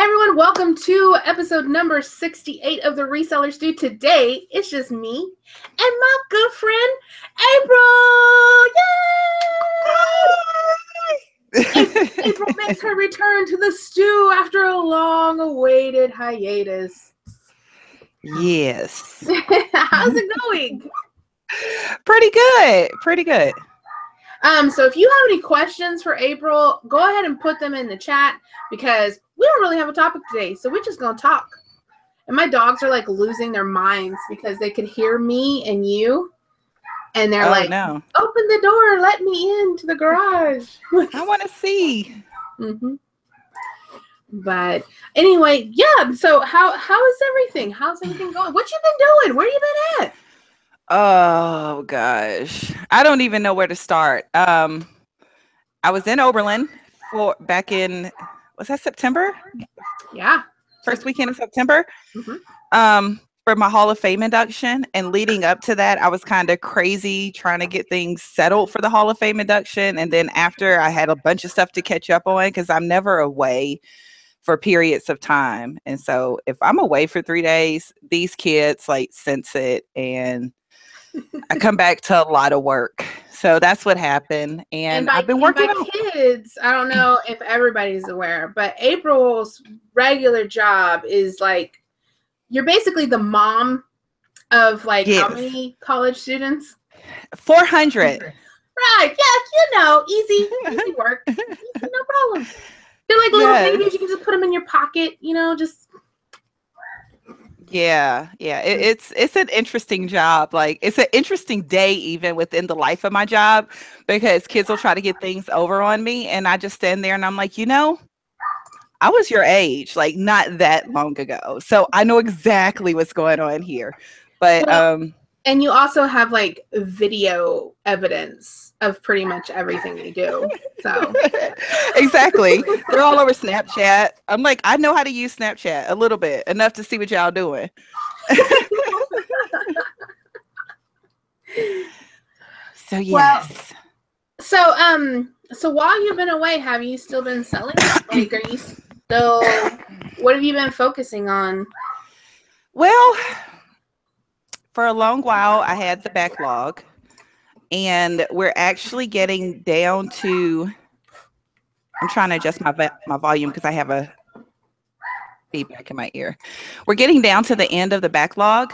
Hey everyone, welcome to episode number 68 of the Resellers Do. Today, it's just me and my good friend, April. Yay! April makes her return to the stew after a long-awaited hiatus. Yes. How's it going? Pretty good. So if you have any questions for April, go ahead and put them in the chat because we don't really have a topic today, so we're just gonna talk. And my dogs are like losing their minds because they could hear me and you, and they're no. Open the door, let me into the garage. I want to see. Mm-hmm. But anyway, yeah. So how is everything? How's everything going? What you been doing? Where you been at? Oh gosh, I don't even know where to start. I was in Oberlin back in, was that September? Yeah, first weekend of September. Mm-hmm. For my Hall of Fame induction, and leading up to that, I was kind of crazy trying to get things settled for the Hall of Fame induction, and then after, I had a bunch of stuff to catch up on because I'm never away for periods of time, and so if I'm away for 3 days, these kids like sense it, and I come back to a lot of work. So that's what happened. And I've been working on kids. I don't know if everybody's aware, but April's regular job is like, you're basically the mom of like how many college students? 400. Right. Yeah, easy work. Easy, no problem. They're like little babies. You can just put them in your pocket, just. Yeah. It's an interesting job. Like, it's an interesting day even within the life of my job, because kids will try to get things over on me, and I just stand there and I'm like, I was your age, like not that long ago, so I know exactly what's going on here. But and you also have like video evidence of pretty much everything you do. So exactly. They're all over Snapchat. I'm like, I know how to use Snapchat a little bit, enough to see what y'all doing. So yes. Well, so while you've been away, have you still been selling? Like, are you still, what have you been focusing on? Well, for a long while, I had the backlog, and we're actually getting down to, I'm trying to adjust my volume because I have a feedback in my ear. We're getting down to the end of the backlog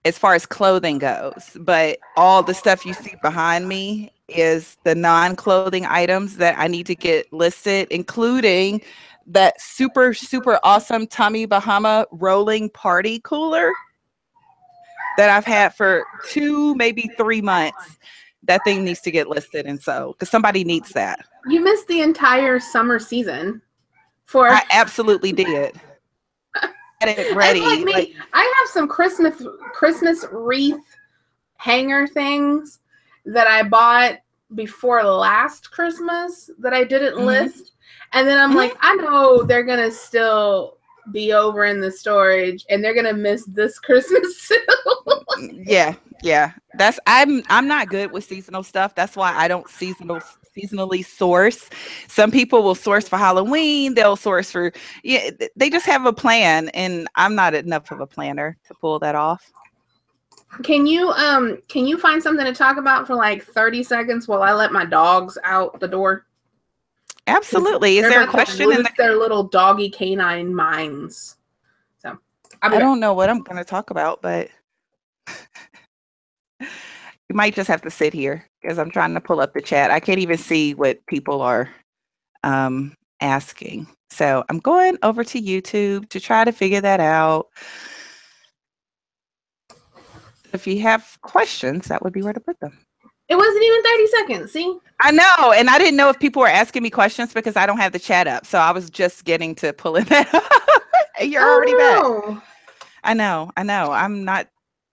as far as clothing goes, but all the stuff you see behind me is the non-clothing items that I need to get listed, including that super, super awesome Tommy Bahama rolling party cooler that I've had for 2, maybe 3 months. That thing needs to get listed, and so because somebody needs that. You missed the entire summer season. I absolutely did. Get it ready. Like me, I have some Christmas wreath hanger things that I bought before last Christmas that I didn't list, and then I'm like, I know they're gonna still be over in the storage, and they're gonna miss this Christmas too. Yeah. That's I'm not good with seasonal stuff. That's why I don't seasonally source. Some people will source for Halloween. They'll source for they just have a plan, and I'm not enough of a planner to pull that off. Can you find something to talk about for like 30 seconds while I let my dogs out the door? Absolutely. Is there a question in their little doggy canine minds? So I don't know what I'm going to talk about, but you might just have to sit here because I'm trying to pull up the chat. I can't even see what people are asking. So I'm going over to YouTube to try to figure that out. If you have questions, that would be where to put them. It wasn't even 30 seconds. See? I know. And I didn't know if people were asking me questions because I don't have the chat up. So I was just getting to pulling that up. You're already back. I know. I'm not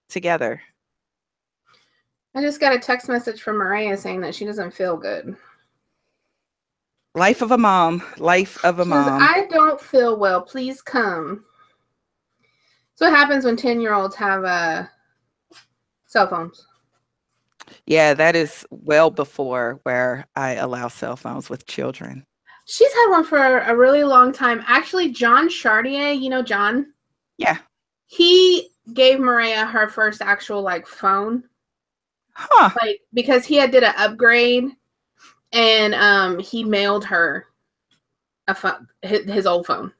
together. I just got a text message from Mariah saying that she doesn't feel good. Life of a mom. I don't feel well. Please come. So what happens when 10-year-olds have cell phones? Yeah, that is well before where I allow cell phones with children. She's had one for a really long time. Actually, John Chartier, you know John? Yeah. He gave Maria her first actual like phone. Huh. Like because he had did an upgrade and he mailed her a phone, his old phone.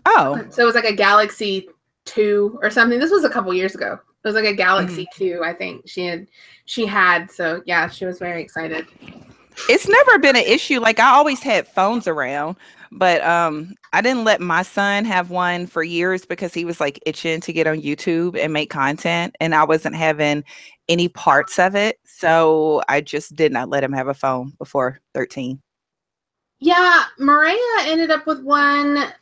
Oh. So it was like a Galaxy 2 or something. This was a couple years ago. It was like a Galaxy 2, I think she had. So yeah, she was very excited. It's never been an issue. Like I always had phones around, but I didn't let my son have one for years because he was like itching to get on YouTube and make content, and I wasn't having any parts of it. So I just did not let him have a phone before 13. Yeah, Maria ended up with one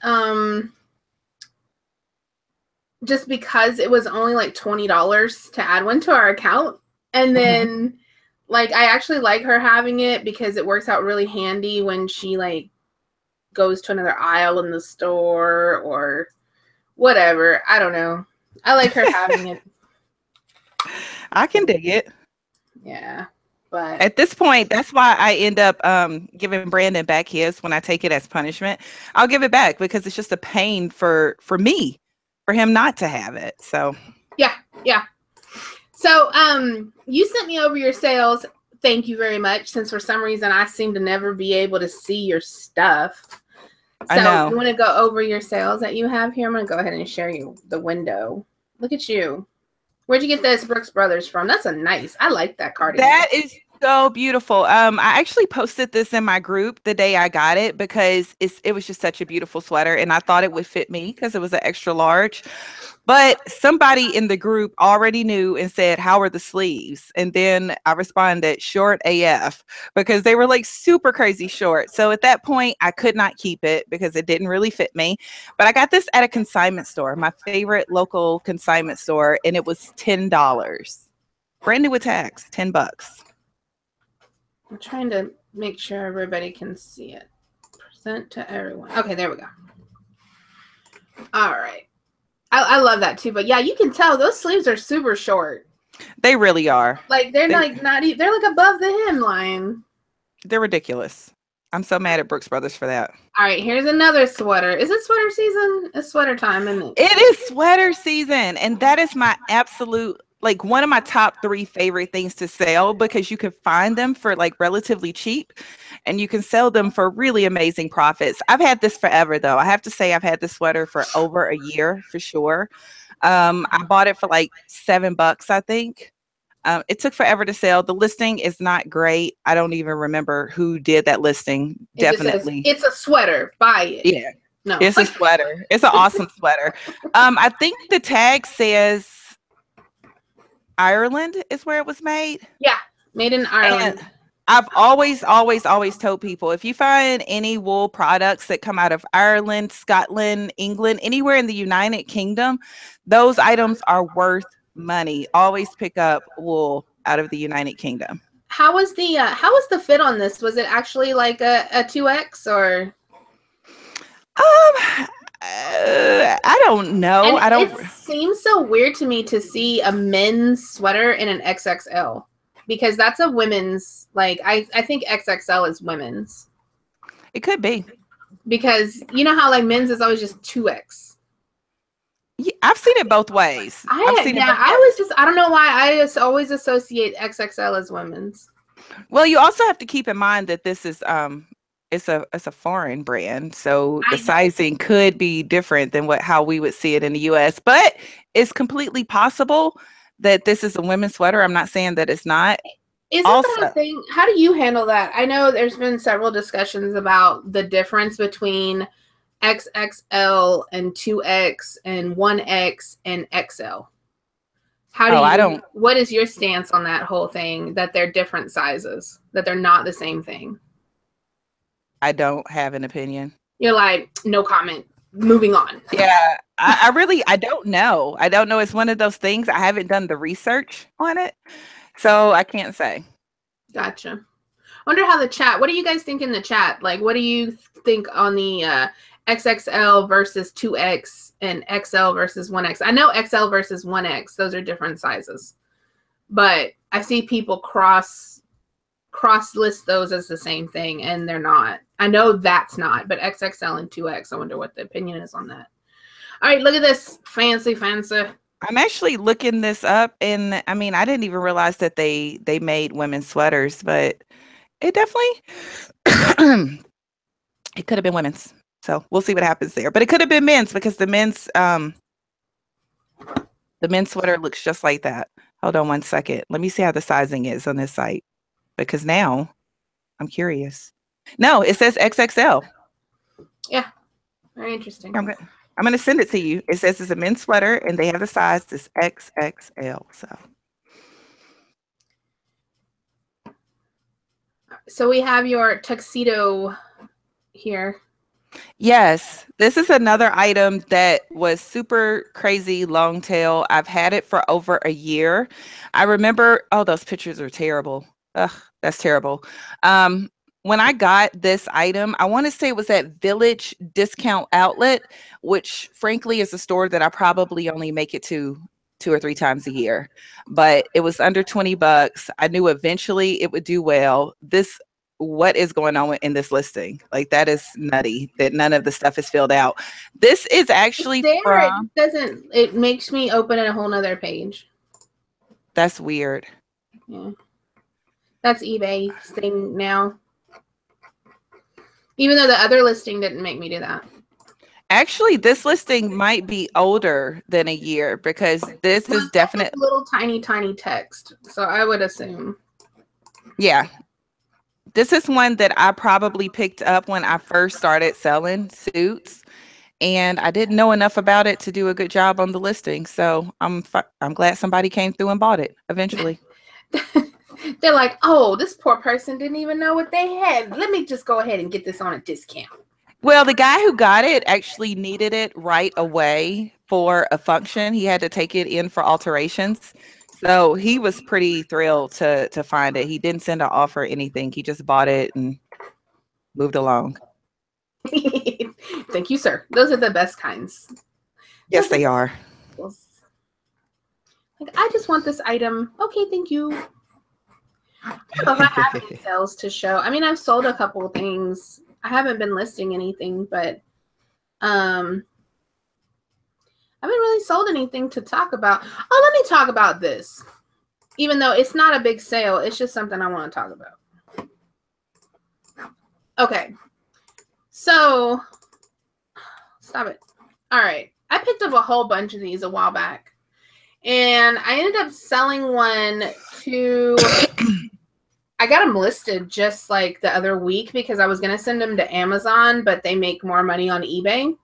just because it was only like $20 to add one to our account. And then like I actually like her having it because it works out really handy when she like goes to another aisle in the store or whatever. I don't know. I like her having it. I can dig it. Yeah. But at this point, that's why I end up giving Brandon back his when I take it as punishment. I'll give it back because it's just a pain for me, for him not to have it. So yeah. So you sent me over your sales. Thank you very much. Since for some reason I seem to never be able to see your stuff. So I know. You want to go over your sales that you have here? I'm going to go ahead and share you the window. Look at you. Where'd you get this Brooks Brothers from? That's a nice. I like that cardigan. That is so beautiful. I actually posted this in my group the day I got it because it was just such a beautiful sweater, and I thought it would fit me because it was an extra large. But somebody in the group already knew and said, "How are the sleeves?" And then I responded, "Short AF," because they were like super crazy short. So at that point, I could not keep it because it didn't really fit me. But I got this at a consignment store, my favorite local consignment store, and it was $10. Brand new with tax, $10. I'm trying to make sure everybody can see it. Present to everyone. Okay, there we go. All right. I love that too. But yeah, you can tell those sleeves are super short. They really are. Like they're not even, they're like above the hemline. They're ridiculous. I'm so mad at Brooks Brothers for that. All right, here's another sweater. Is it sweater season? It's sweater time, isn't it? It is sweater season, and that is my absolute, like, one of my top 3 favorite things to sell because you can find them for like relatively cheap and you can sell them for really amazing profits. I've had this forever though. I have to say I've had this sweater for over a year for sure. I bought it for like $7, I think. It took forever to sell. The listing is not great. I don't even remember who did that listing. Definitely. It's a sweater. Buy it. Yeah. No. It's a sweater. It's an awesome sweater. I think the tag says Ireland is where it was made. Yeah. Made in Ireland. And I've always told people, if you find any wool products that come out of Ireland, Scotland, England, anywhere in the United Kingdom, those items are worth money. Always pick up wool out of the United Kingdom. How was the fit on this? Was it actually like a 2X or? I don't know. It seems so weird to me to see a men's sweater in an XXL because that's a women's. Like I think XXL is women's. It could be because you know how like men's is always just 2X. Yeah, I've seen it both ways. I don't know why I just always associate XXL as women's. Well, you also have to keep in mind that this is it's a foreign brand, so the sizing could be different than how we would see it in the US, but it's completely possible that this is a women's sweater. I'm not saying that it's not. Isn't that a thing? How do you handle that? I know there's been several discussions about the difference between XXL and 2X and 1X and XL. What is your stance on that whole thing, that they're different sizes, that they're not the same thing? I don't have an opinion. You're like, no comment. Moving on. Yeah, I don't know. I don't know. It's one of those things. I haven't done the research on it, so I can't say. Gotcha. Wonder how the chat, what do you guys think in the chat? Like, what do you think on the XXL versus 2X and XL versus 1X? I know XL versus 1X, those are different sizes. But I see people cross cross list those as the same thing, and they're not. I know that's not, but XXL and 2X, I wonder what the opinion is on that. All right, look at this. Fancy. I'm actually looking this up, and I mean, I didn't even realize that they made women's sweaters, but it definitely it could have been women's. So we'll see what happens there. But it could have been men's, because the men's sweater looks just like that. Hold on one second. Let me see how the sizing is on this site, because now I'm curious. No, it says XXL. Yeah, very interesting. I'm going to send it to you. It says it's a men's sweater, and they have the size is XXL. So we have your tuxedo here. Yes, this is another item that was super crazy long tail. I've had it for over a year. I remember, oh, those pictures are terrible. Ugh, that's terrible. When I got this item, I want to say it was at Village Discount Outlet, which frankly is a store that I probably only make it to 2 or 3 times a year, but it was under $20. I knew eventually it would do well. What is going on in this listing? Like, that is nutty that none of the stuff is filled out. This is actually from, it makes me open a whole nother page. That's weird. Yeah. That's eBay's thing now. Even though the other listing didn't make me do that. Actually, this listing might be older than a year, because this is definitely little tiny text. So I would assume. Yeah. This is one that I probably picked up when I first started selling suits, and I didn't know enough about it to do a good job on the listing. So I'm glad somebody came through and bought it eventually. They're like, oh, this poor person didn't even know what they had. Let me just go ahead and get this on a discount. Well, the guy who got it actually needed it right away for a function. He had to take it in for alterations. So he was pretty thrilled to find it. He didn't send an offer or anything. He just bought it and moved along. Thank you, sir. Those are the best kinds. Yes, they are. Like, I just want this item. Okay, thank you. I don't know if I have any sales to show. I mean, I've sold a couple of things. I haven't been listing anything, but I haven't really sold anything to talk about. Oh, let me talk about this. Even though it's not a big sale, it's just something I want to talk about. Okay. So, stop it. All right. I picked up a whole bunch of these a while back. And I ended up selling one to... I got them listed just like the other week because I was going to send them to Amazon, but they make more money on eBay.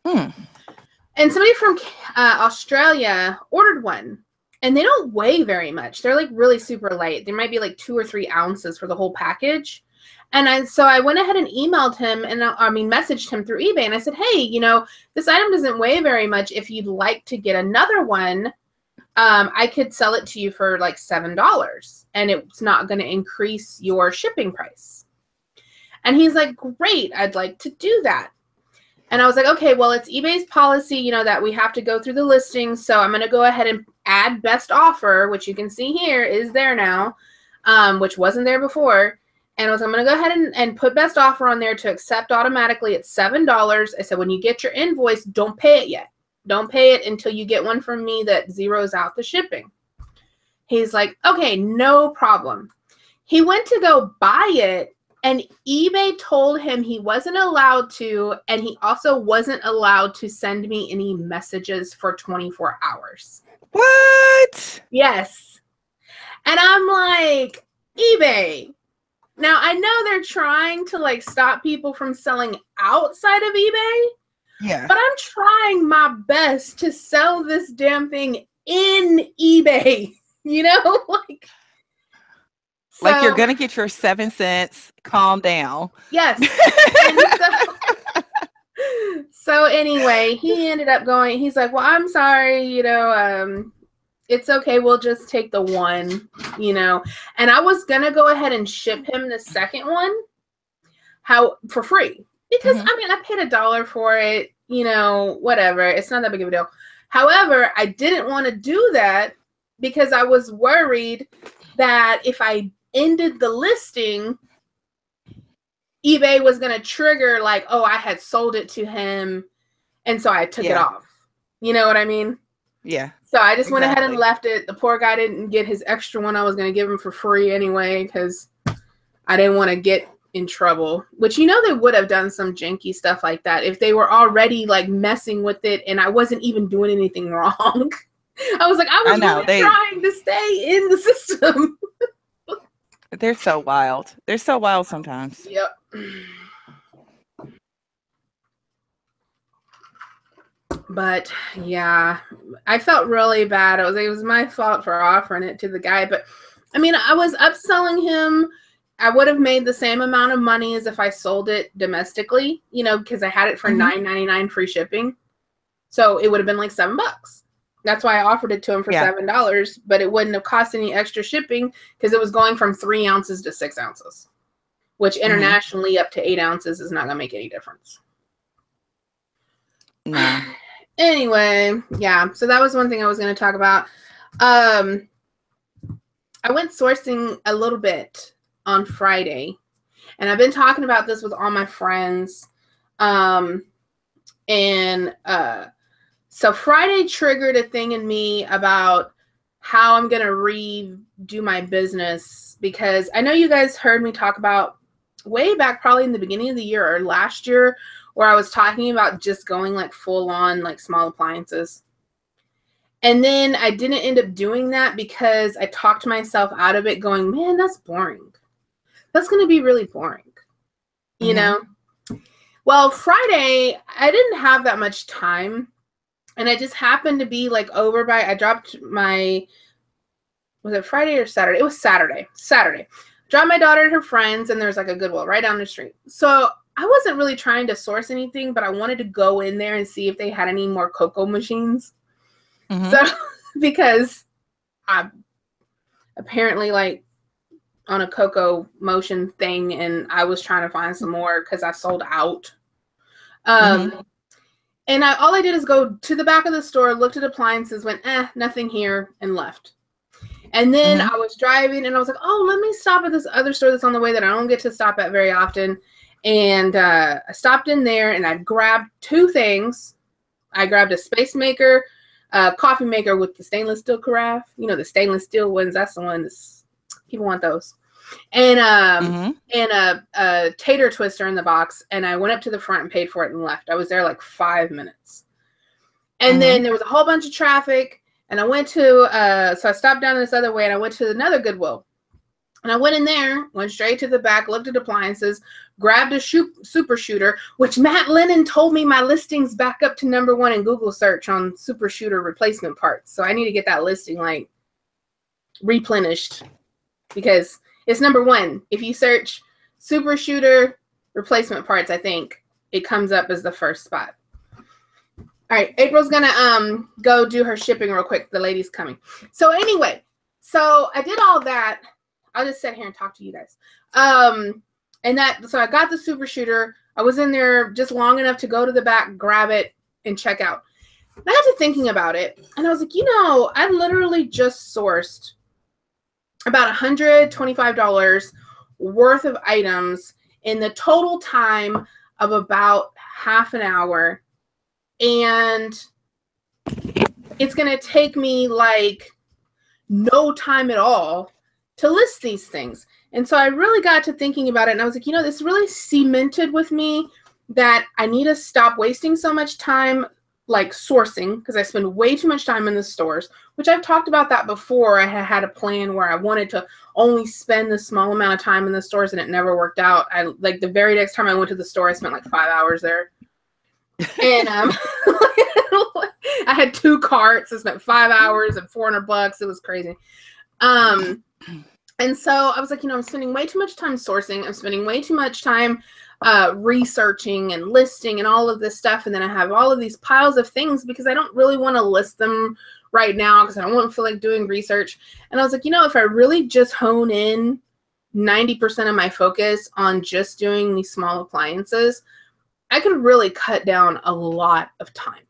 And somebody from Australia ordered one, and they don't weigh very much. They're like really super light. There might be like 2 or 3 ounces for the whole package. And so I went ahead and emailed him and messaged him through eBay. And I said, hey, you know, this item doesn't weigh very much. If you'd like to get another one, I could sell it to you for like $7, and it's not going to increase your shipping price. And he's like, great, I'd like to do that. And I was like, okay, well, it's eBay's policy, you know, that we have to go through the listing. So I'm going to go ahead and add best offer, which you can see here is there now, which wasn't there before. And I'm going to go ahead and put best offer on there to accept automatically. It's $7. I said, when you get your invoice, don't pay it yet. Don't pay it until you get one from me that zeroes out the shipping. He's like, okay, no problem. He went to go buy it, and eBay told him he wasn't allowed to, and he also wasn't allowed to send me any messages for 24 hours. What? Yes. And I'm like, eBay. Now, I know they're trying to like stop people from selling outside of eBay. Yeah. But I'm trying my best to sell this damn thing in eBay. You know, like you're gonna get your 7 cents. Calm down. Yes. So anyway, he ended up going. He's like, "Well, I'm sorry. You know, it's okay. We'll just take the one. You know." And I was gonna go ahead and ship him the second one, for free. Because, I mean, I paid $1 for it, you know, whatever. It's not that big of a deal. However, I didn't want to do that because I was worried that if I ended the listing, eBay was going to trigger like, oh, I had sold it to him. And so I took it off. You know what I mean? Yeah. So I just went ahead and left it. The poor guy didn't get his extra one I was going to give him for free anyway, because I didn't want to get in trouble. Which, you know, they would have done some janky stuff like that if they were already like messing with it and I wasn't even doing anything wrong. I was like, I was really trying to stay in the system. They're so wild. They're so wild sometimes. Yep. But yeah, I felt really bad. It was my fault for offering it to the guy. But I mean, I was upselling him. I would have made the same amount of money as if I sold it domestically, you know, because I had it for $9.99 free shipping. So it would have been like $7. That's why I offered it to him for $7, but it wouldn't have cost any extra shipping because it was going from 3 ounces to 6 ounces, which internationally up to 8 ounces is not going to make any difference. No. Anyway, yeah, so that was one thing I was going to talk about. I went sourcing a little bit on Friday, and I've been talking about this with all my friends. So Friday triggered a thing in me about how I'm going to redo my business, because I know you guys heard me talk about way back probably in the beginning of the year or last year, where I was talking about just going like full on like small appliances. And then I didn't end up doing that because I talked myself out of it going, man, that's boring. That's going to be really boring, you know? Well, Friday, I didn't have that much time. And I just happened to be like over by, I dropped my, was it Friday or Saturday? It was Saturday. Dropped my daughter and her friends, and there's like a Goodwill right down the street. So I wasn't really trying to source anything, but I wanted to go in there and see if they had any more cocoa machines. So, because I'm apparently like on a cocoa motion thing, and I was trying to find some more because I sold out. And all I did is go to the back of the store, looked at appliances, went, nothing here, and left. And then I was driving, and I was like, oh, let me stop at this other store that's on the way that I don't get to stop at very often. And I stopped in there, and I grabbed 2 things. I grabbed a space maker, a coffee maker with the stainless steel carafe. You know, the stainless steel ones. That's the one people want those. And a tater twister in the box. And I went up to the front and paid for it and left. I was there like 5 minutes. And then there was a whole bunch of traffic. And I went to, so I stopped down this other way, and I went to another Goodwill. And I went in there, went straight to the back, looked at appliances, grabbed a super shooter, which Matt Lennon told me my listing's back up to #1 in Google search on super shooter replacement parts. So I need to get that listing like replenished, because it's #1. If you search super shooter replacement parts, I think it comes up as the first spot. All right, April's gonna go do her shipping real quick. The lady's coming. So anyway, so I did all that. I'll just sit here and talk to you guys. So I got the super shooter. I was in there just long enough to go to the back, grab it, and check out. And I got to thinking about it, and I was like, you know, I literally just sourced about $125 worth of items in the total time of about half an hour. And it's going to take me like no time at all to list these things. And so I really got to thinking about it, and I was like, you know, this really cemented with me that I need to stop wasting so much time like sourcing, because I spend way too much time in the stores, which I've talked about that before. I had a plan where I wanted to only spend the small amount of time in the stores, and it never worked out. I like the very next time I went to the store, I spent like 5 hours there. And I had 2 carts. I spent 5 hours and $400. It was crazy. And so I was like, you know, I'm spending way too much time sourcing. I'm spending way too much time researching and listing and all of this stuff. And then I have all of these piles of things because I don't really want to list them right now because I don't want to feel like doing research. And I was like, you know, if I really just hone in 90% of my focus on just doing these small appliances, I could really cut down a lot of time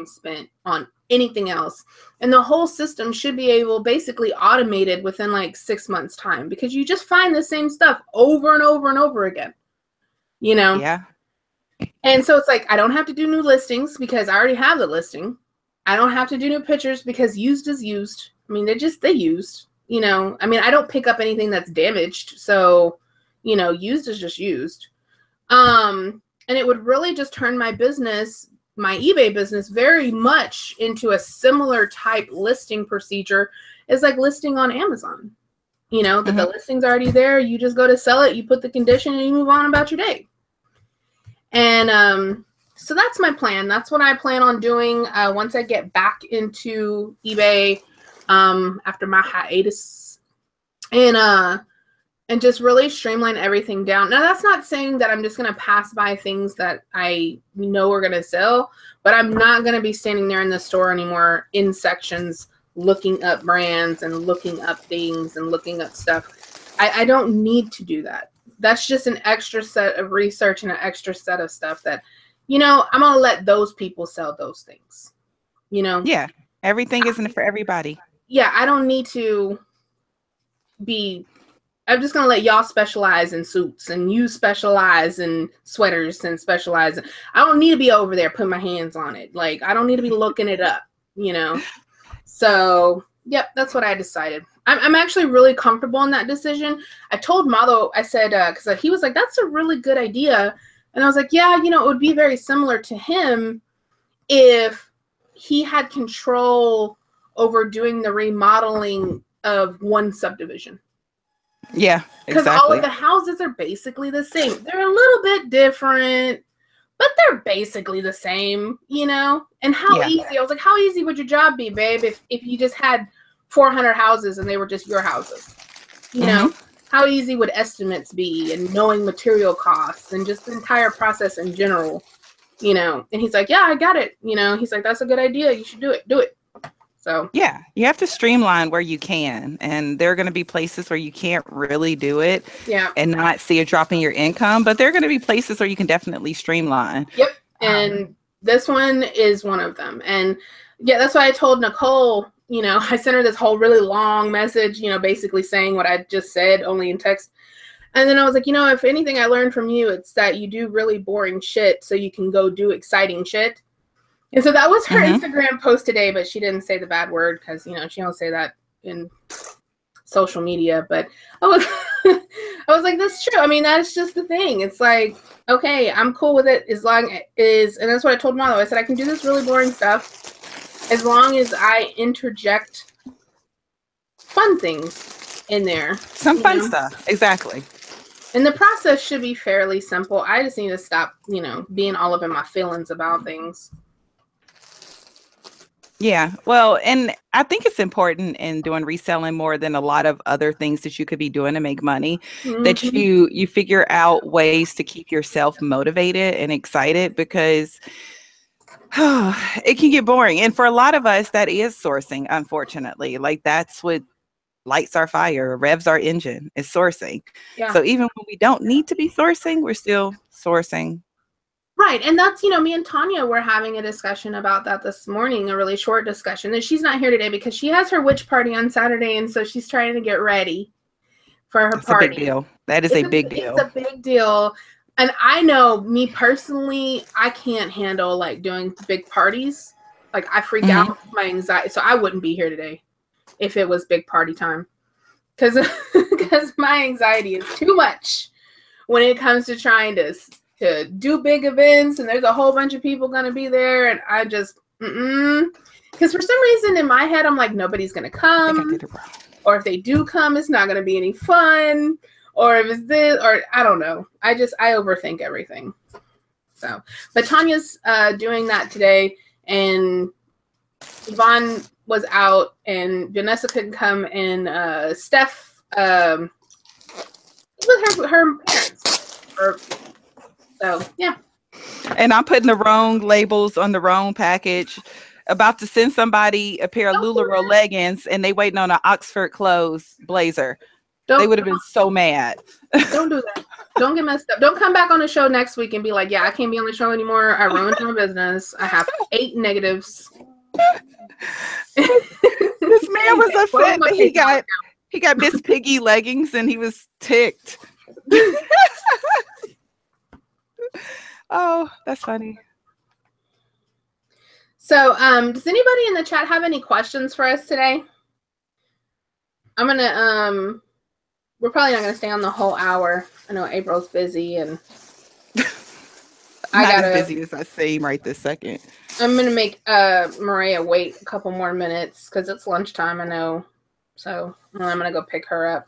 spent on anything else. And the whole system should be able, basically automated within like 6 months time, because you just find the same stuff over and over and over again, you know? Yeah. And so it's like, I don't have to do new listings because I already have the listing. I don't have to do new pictures because used is used. I mean, they used, you know, I mean, I don't pick up anything that's damaged. So, you know, used is just used. And it would really just turn my business, my eBay business, very much into a similar type listing procedure as like listing on Amazon. You know, that the listing's already there. You just go to sell it, you put the condition, and you move on about your day. And so that's my plan. That's what I plan on doing once I get back into eBay after my hiatus. And just really streamline everything down. Now, that's not saying that I'm just going to pass by things that I know are going to sell, but I'm not going to be standing there in the store anymore in sections looking up brands and looking up things and looking up stuff. I don't need to do that. That's just an extra set of research and an extra set of stuff that, you know, I'm going to let those people sell those things, you know? Yeah. Everything isn't for everybody. Yeah. I don't need to be... I'm just going to let y'all specialize in suits and you specialize in sweaters and specialize. I don't need to be over there putting my hands on it. Like, I don't need to be looking it up, you know? So, yep, that's what I decided. I'm actually really comfortable in that decision. I told Malo, I said, because he was like, that's a really good idea. And I was like, yeah, you know, it would be very similar to him if he had control over doing the remodeling of one subdivision. Yeah, because exactly. all of the houses are basically the same. They're a little bit different, but they're basically the same, you know? And how easy, I was like, how easy would your job be, babe, if you just had 400 houses and they were just your houses? You know? How easy would estimates be and knowing material costs and just the entire process in general, you know? And he's like, yeah, I got it. You know, he's like, that's a good idea. You should do it. Do it. So yeah, you have to streamline where you can, and there are going to be places where you can't really do it and not see a drop in your income, but there are going to be places where you can definitely streamline. Yep. And this one is one of them. And yeah, that's why I told Nicole, you know, I sent her this whole really long message, you know, basically saying what I just said, only in text. And then I was like, you know, if anything I learned from you, it's that you do really boring shit so you can go do exciting shit. And so that was her Instagram post today, but she didn't say the bad word because, you know, she don't say that in social media. But I was like, that's true. I mean, that's just the thing. It's like, okay, I'm cool with it as long as, and that's what I told Marlo. I said, I can do this really boring stuff as long as I interject fun things in there. Some fun stuff. Exactly. And the process should be fairly simple. I just need to stop, you know, being all up in my feelings about things. Yeah, well, and I think it's important in doing reselling more than a lot of other things that you could be doing to make money, that you figure out ways to keep yourself motivated and excited, because it can get boring. And for a lot of us, that is sourcing, unfortunately. Like, that's what lights our fire, revs our engine, is sourcing. Yeah. So even when we don't need to be sourcing, we're still sourcing. Right. And that's, you know, me and Tonya were having a discussion about that this morning, a really short discussion. And she's not here today because she has her witch party on Saturday. And so she's trying to get ready for her party. That's a big deal. That is a big deal. It's a big deal. And I know, me personally, I can't handle like doing big parties. Like, I freak out, my anxiety. So I wouldn't be here today if it was big party time. Because my anxiety is too much when it comes to trying to do big events, and there's a whole bunch of people going to be there, and I just, because for some reason in my head, I'm like, nobody's going to come, I think I did it wrong. Or if they do come, it's not going to be any fun, or if it's this, or I don't know. I overthink everything. So, but Tanya's doing that today, and Yvon was out, and Vanessa couldn't come, and Steph with her parents. So, yeah. And I'm putting the wrong labels on the wrong package. About to send somebody a pair of LuLaRoe leggings, and they waiting on an Oxford clothes blazer. They would have been so mad. Don't do that. Don't get messed up. Don't come back on the show next week and be like, yeah, I can't be on the show anymore. I ruined my business. I have 8 negatives. This man was upset that he got Miss Piggy leggings and he was ticked. Oh, that's funny. So, does anybody in the chat have any questions for us today? I'm gonna we're probably not gonna stay on the whole hour. I know April's busy and I'm not as busy as I seem right this second. I'm gonna make Maria wait a couple more minutes because it's lunchtime, I know. So I'm gonna go pick her up.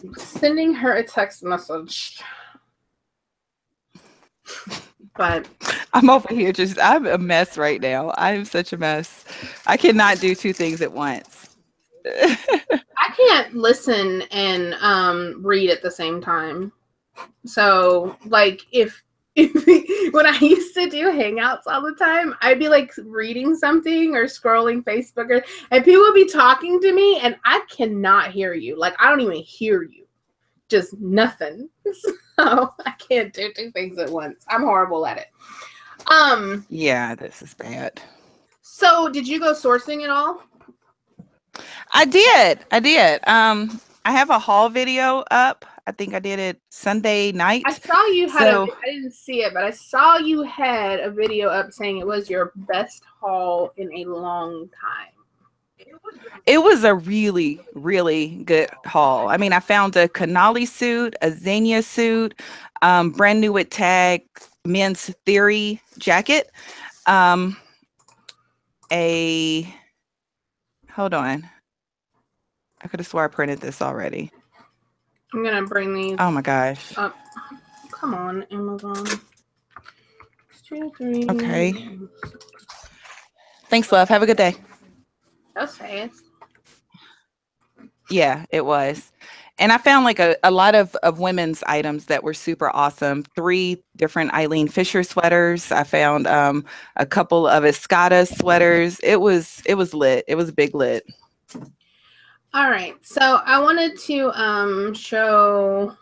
I'm sending her a text message. But I'm over here I'm a mess right now. I am such a mess. I cannot do two things at once. I can't listen and read at the same time. So like if when I used to do hangouts all the time, I'd be like reading something or scrolling Facebook and people would be talking to me and I cannot hear you. Like I don't even hear you. Just nothing. So I can't do two things at once. I'm horrible at it. Yeah, this is bad. So did you go sourcing at all? I did. I have a haul video up. I think I did it Sunday night. I saw you had I didn't see it, but I saw you had a video up saying it was your best haul in a long time. It was a really, really good haul. I mean, I found a Canali suit, a Xenia suit, brand new with tag men's Theory jacket, hold on. I could have swore I printed this already. I'm gonna bring these. Oh my gosh. Up. Come on, Amazon. Okay. Thanks, love. Have a good day. That's fast. Yeah, it was. And I found like a lot of women's items that were super awesome. 3 different Eileen Fisher sweaters. I found a couple of Escada sweaters. It was lit. It was a big lit. All right. So I wanted to show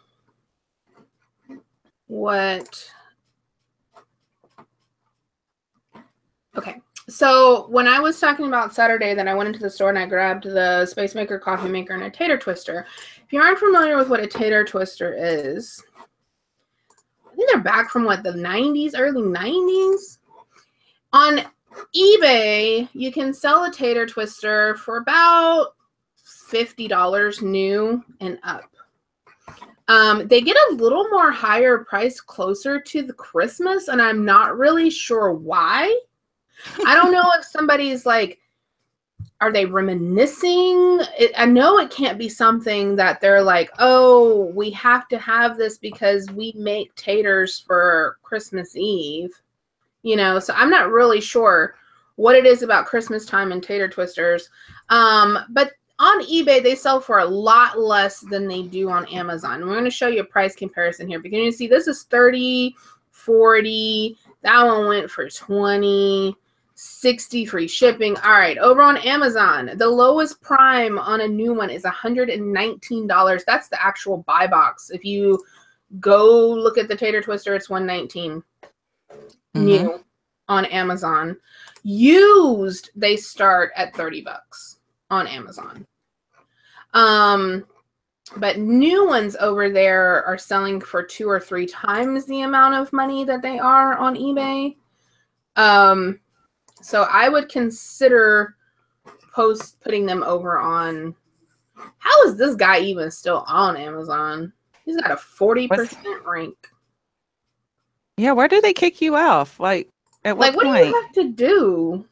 what. Okay. So when I was talking about Saturday, then I went into the store and I grabbed the Space Maker, Coffee Maker, and a tater twister. If you aren't familiar with what a tater twister is, I think they're back from what, the 90s, early 90s? On eBay, you can sell a tater twister for about $50 new and up. They get a little more higher price closer to the Christmas, and I'm not really sure why. I don't know if somebody's like, are they reminiscing? I know it can't be something that they're like, oh, we have to have this because we make taters for Christmas Eve. You know, so I'm not really sure what it is about Christmas time and tater twisters. But on eBay, they sell for a lot less than they do on Amazon. We're going to show you a price comparison here. Because you see, this is $30, $40. That one went for $20. $60 free shipping. All right, over on Amazon, the lowest prime on a new one is $119. That's the actual buy box. If you go look at the tater twister, it's $119 new on Amazon. Used, they start at $30 on Amazon. But new ones over there are selling for 2 or 3 times the amount of money that they are on eBay. So I would consider putting them over on. How is this guy even still on Amazon? He's got a 40% rank. Yeah, where do they kick you off? Like, at what point? What do you have to do?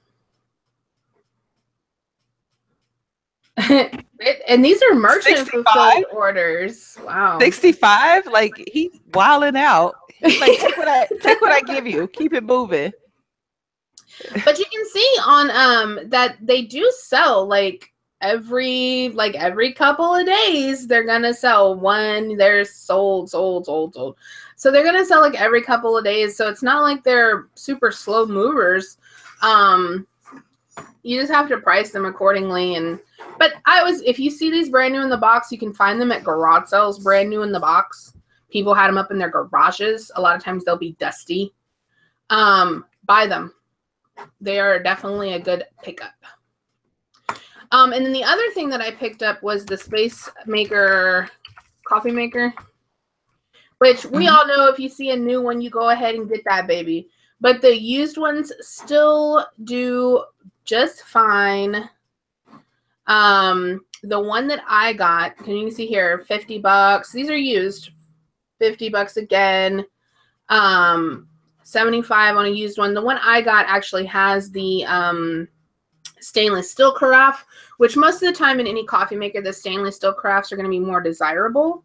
And these are merchant fulfilled orders. Wow. 65? Like, he's wilding out. He's like, take what I give you. Keep it moving. But you can see on that they do sell like every couple of days they're gonna sell one. They're sold. So they're gonna sell like every couple of days. So it's not like they're super slow movers. You just have to price them accordingly. But if you see these brand new in the box, you can find them at garage sales brand new in the box. People had them up in their garages. A lot of times they'll be dusty. buy them. They are definitely a good pickup. And then the other thing that I picked up was the Space Maker coffee maker, which we all know if you see a new one, you go ahead and get that baby. But the used ones still do just fine. The one that I got, can you see here, $50. These are used. $50 again. 75 on a used one. The one I got actually has the stainless steel carafe, which most of the time in any coffee maker, the stainless steel carafes are going to be more desirable.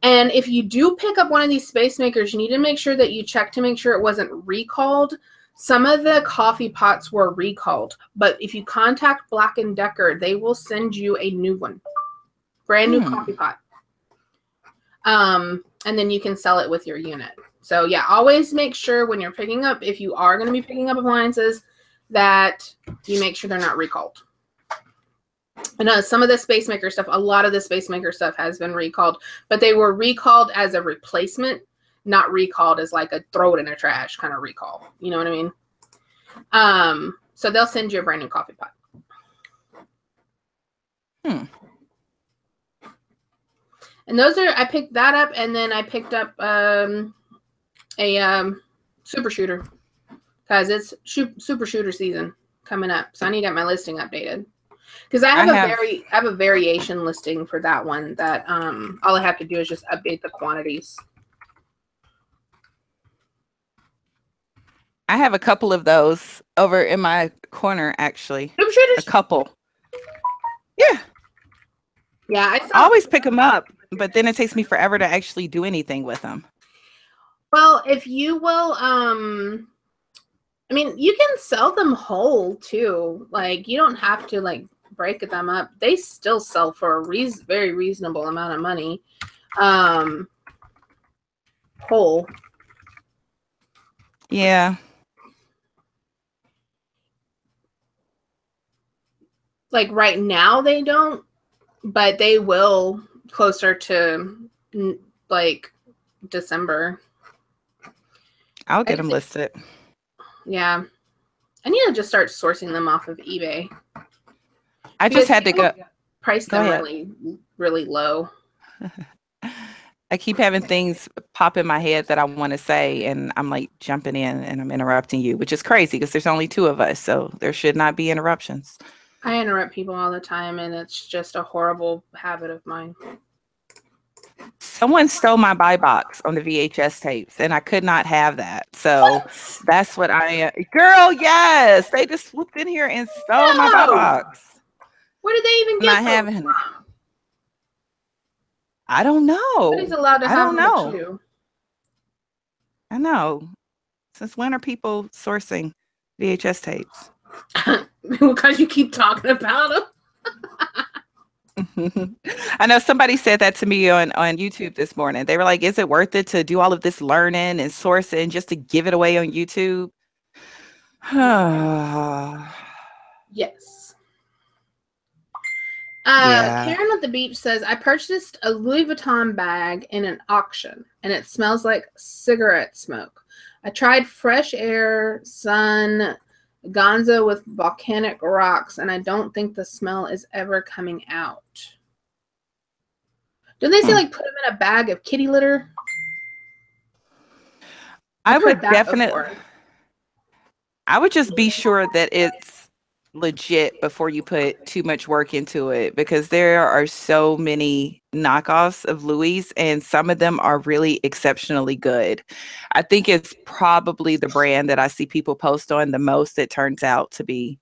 And if you do pick up one of these space makers, you need to make sure that you check to make sure it wasn't recalled. Some of the coffee pots were recalled, but if you contact Black & Decker, they will send you a new one. Brand new coffee pot. And then you can sell it with your unit. So yeah, always make sure when you're picking up, if you are going to be picking up appliances, that you make sure they're not recalled. I know some of the Space Maker stuff, a lot of the Space Maker stuff has been recalled, but they were recalled as a replacement, not recalled as like a throw it in the trash kind of recall. You know what I mean? So they'll send you a brand new coffee pot. And those are, I picked that up, and then I picked up a super shooter because it's super shooter season coming up. So I need to get my listing updated. Because I have a variation listing for that one that all I have to do is just update the quantities. I have a couple of those over in my corner, actually. A couple. Yeah. Yeah, I always pick them up, but then it takes me forever to actually do anything with them. Well, if you will, I mean, you can sell them whole too. Like, you don't have to like break them up. They still sell for a very reasonable amount of money. Whole. Yeah. Like right now they don't, but they will closer to like December. I'll get them listed. Yeah. I need to just start sourcing them off of eBay. I just had to go price them really, really low. I keep having things pop in my head that I want to say, and I'm like jumping in and I'm interrupting you, which is crazy because there's only two of us, so there should not be interruptions. I interrupt people all the time, and it's just a horrible habit of mine. Someone stole my buy box on the VHS tapes, and I could not have that. So that's what girl, yes. They just swooped in here and stole my buy box. Where did they even get them from? I don't know. Nobody's allowed to have them with you. I know. Since when are people sourcing VHS tapes? Because you keep talking about them. I know somebody said that to me on YouTube this morning. They were like, is it worth it to do all of this learning and sourcing just to give it away on YouTube? Yes. Karen at the beach says, I purchased a Louis Vuitton bag in an auction, and it smells like cigarette smoke. I tried Fresh Air, Sun, Gonzo with volcanic rocks, and I don't think the smell is ever coming out. Don't they say like put them in a bag of kitty litter? I would definitely. I would just be sure that it's legit before you put too much work into it, because there are so many knockoffs of Louis, and some of them are really exceptionally good. I think it's probably the brand that I see people post on the most that turns out to be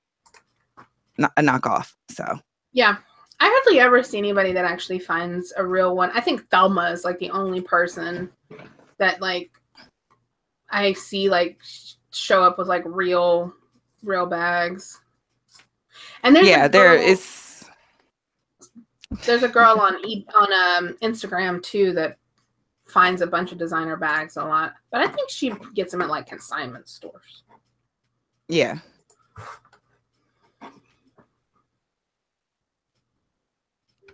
a knockoff. So yeah, I hardly ever see anybody that actually finds a real one. I think Thelma is like the only person that like I see like show up with like real bags. And there's there's a girl on Instagram too that finds a bunch of designer bags a lot, but I think she gets them at like consignment stores. Yeah.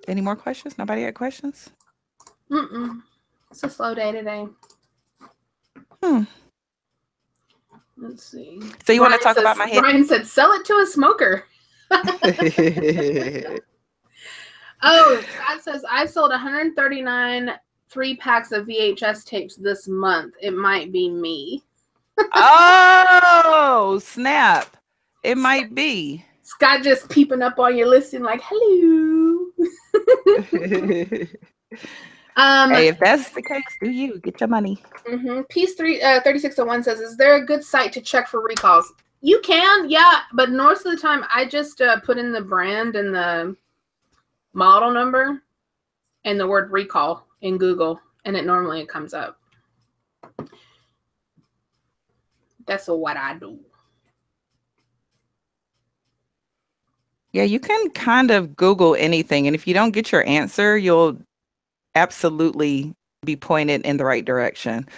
Any more questions? Nobody had questions? It's a slow day today. Let's see. So you want to talk about my head? Ryan said, sell it to a smoker. Oh, Scott says, I've sold 139 3-packs of VHS tapes this month. It might be me. Oh, snap. It might be. Scott just peeping up on your listing like, hello. Hey, if that's the case, do you get your money? Piece 3601 says, is there a good site to check for recalls? You can, yeah, but most of the time I just put in the brand and the model number and the word recall in Google, and it normally comes up. That's what I do. Yeah, you can kind of Google anything, and if you don't get your answer, you'll absolutely be pointed in the right direction.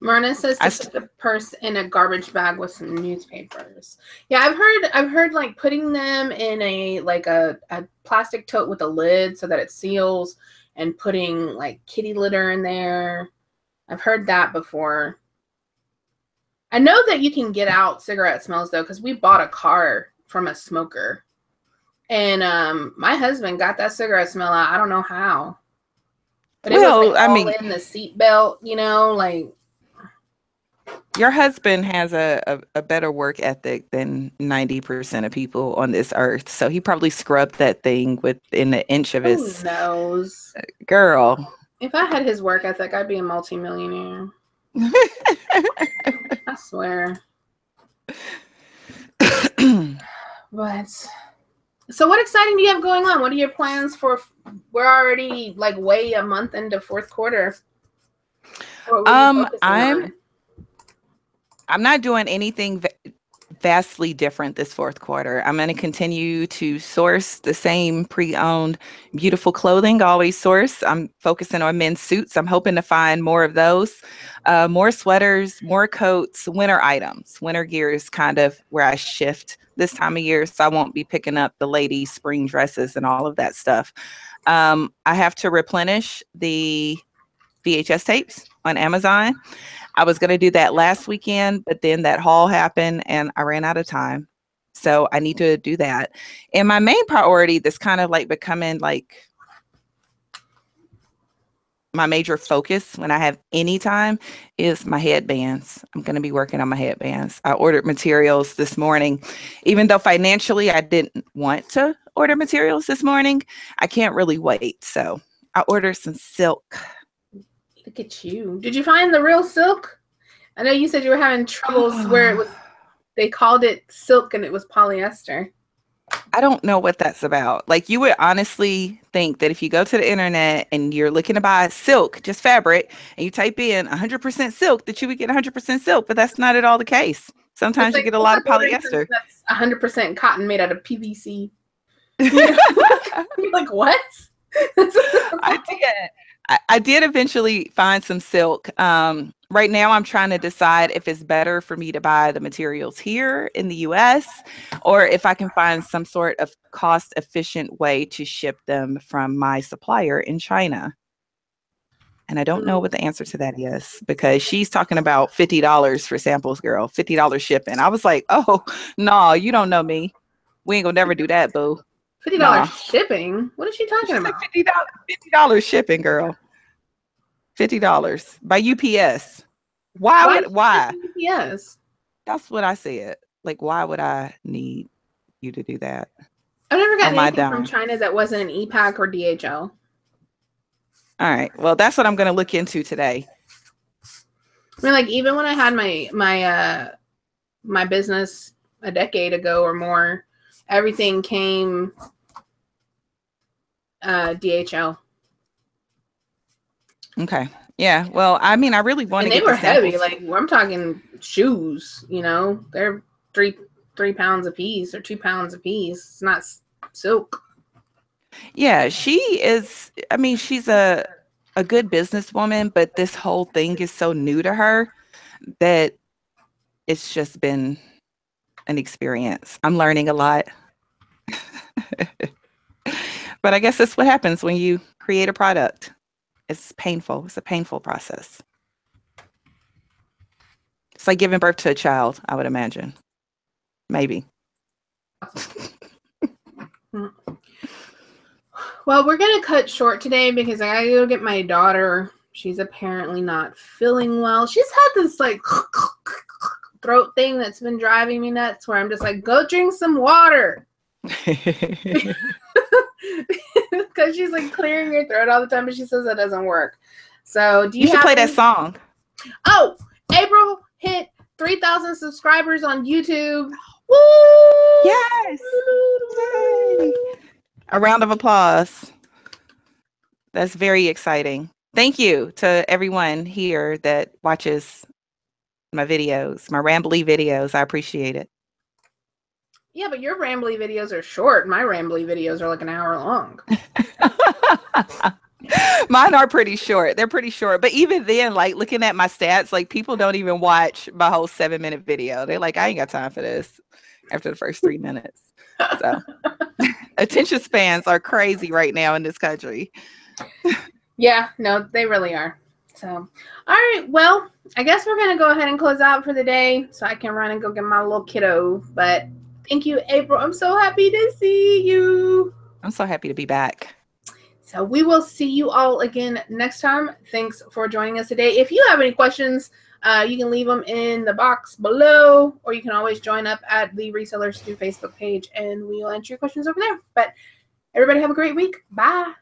Marna says to put the purse in a garbage bag with some newspapers. Yeah, I've heard like putting them in a plastic tote with a lid so that it seals, and putting like kitty litter in there. I've heard that before. I know that you can get out cigarette smells though, because we bought a car from a smoker, and my husband got that cigarette smell out. I don't know how, but it was like all in the seat belt, you know, like. Your husband has a better work ethic than 90% of people on this earth. So he probably scrubbed that thing within an inch of his. Who knows? Girl. If I had his work ethic, I'd be a multimillionaire. I swear. But so what exciting do you have going on? What are your plans for? We're already like way a month into fourth quarter. I'm not doing anything vastly different this fourth quarter. I'm going to continue to source the same pre-owned beautiful clothing I always source. I'm focusing on men's suits. I'm hoping to find more of those, more sweaters, more coats, winter items. Winter gear is kind of where I shift this time of year, so I won't be picking up the ladies' spring dresses and all of that stuff. I have to replenish the VHS tapes on Amazon. I was going to do that last weekend, but then that haul happened and I ran out of time. So I need to do that. And my main priority that's kind of like becoming like my major focus when I have any time is my headbands. I'm going to be working on my headbands. I ordered materials this morning. Even though financially I didn't want to order materials this morning, I can't really wait. So I ordered some silk. Look at you. Did you find the real silk? I know you said you were having troubles where they called it silk and it was polyester. I don't know what that's about. Like, you would honestly think that if you go to the internet and you're looking to buy silk, just fabric, and you type in 100% silk, that you would get 100% silk, but that's not at all the case. Sometimes you get a lot of polyester. That's 100% cotton made out of PVC. You're like, what? I did eventually find some silk. Right now, I'm trying to decide if it's better for me to buy the materials here in the US or if I can find some sort of cost-efficient way to ship them from my supplier in China. And I don't know what the answer to that is, because she's talking about $50 for samples, girl. $50 shipping. I was like, oh, no, you don't know me. We ain't gonna never do that, boo. $50 shipping? What is she talking about? $50 shipping, girl. $50 by UPS. Why? UPS. That's what I said. Like, why would I need you to do that? I've never gotten anything from China that wasn't an e-pack or DHL. All right. Well, that's what I'm going to look into today. I mean, like, even when I had my business a decade ago or more, everything came DHL. Okay. Yeah. Well, I mean, I really want to get. And they were heavy. Like, I'm talking shoes. You know, they're 3 pounds a piece or 2 pounds a piece. It's not silk. Yeah, she is. I mean, she's a good businesswoman, but this whole thing is so new to her that it's just been an experience. I'm learning a lot. But I guess that's what happens when you create a product. It's painful. It's a painful process. It's like giving birth to a child, I would imagine. Maybe. Well, we're going to cut short today because I got to go get my daughter. She's apparently not feeling well. She's had this like throat thing that's been driving me nuts where I'm just like, go drink some water. Because she's like clearing her throat all the time, but she says that doesn't work. So do you should play that song. Oh, April hit 3,000 subscribers on YouTube. Woo! Yes. Yay. A round of applause. That's very exciting. Thank you to everyone here that watches my videos, my rambly videos. I appreciate it. Yeah, but your rambly videos are short. My rambly videos are like an hour long. Mine are pretty short. They're pretty short. But even then, like looking at my stats, like people don't even watch my whole 7-minute video. They're like, I ain't got time for this after the first 3 minutes. So attention spans are crazy right now in this country. Yeah, no, they really are. So, all right. Well, I guess we're going to go ahead and close out for the day so I can run and go get my little kiddo. But thank you, April. I'm so happy to see you. I'm so happy to be back. So we will see you all again next time. Thanks for joining us today. If you have any questions, you can leave them in the box below, or you can always join up at the Resellers 2 Facebook page, and we'll answer your questions over there. But everybody have a great week. Bye.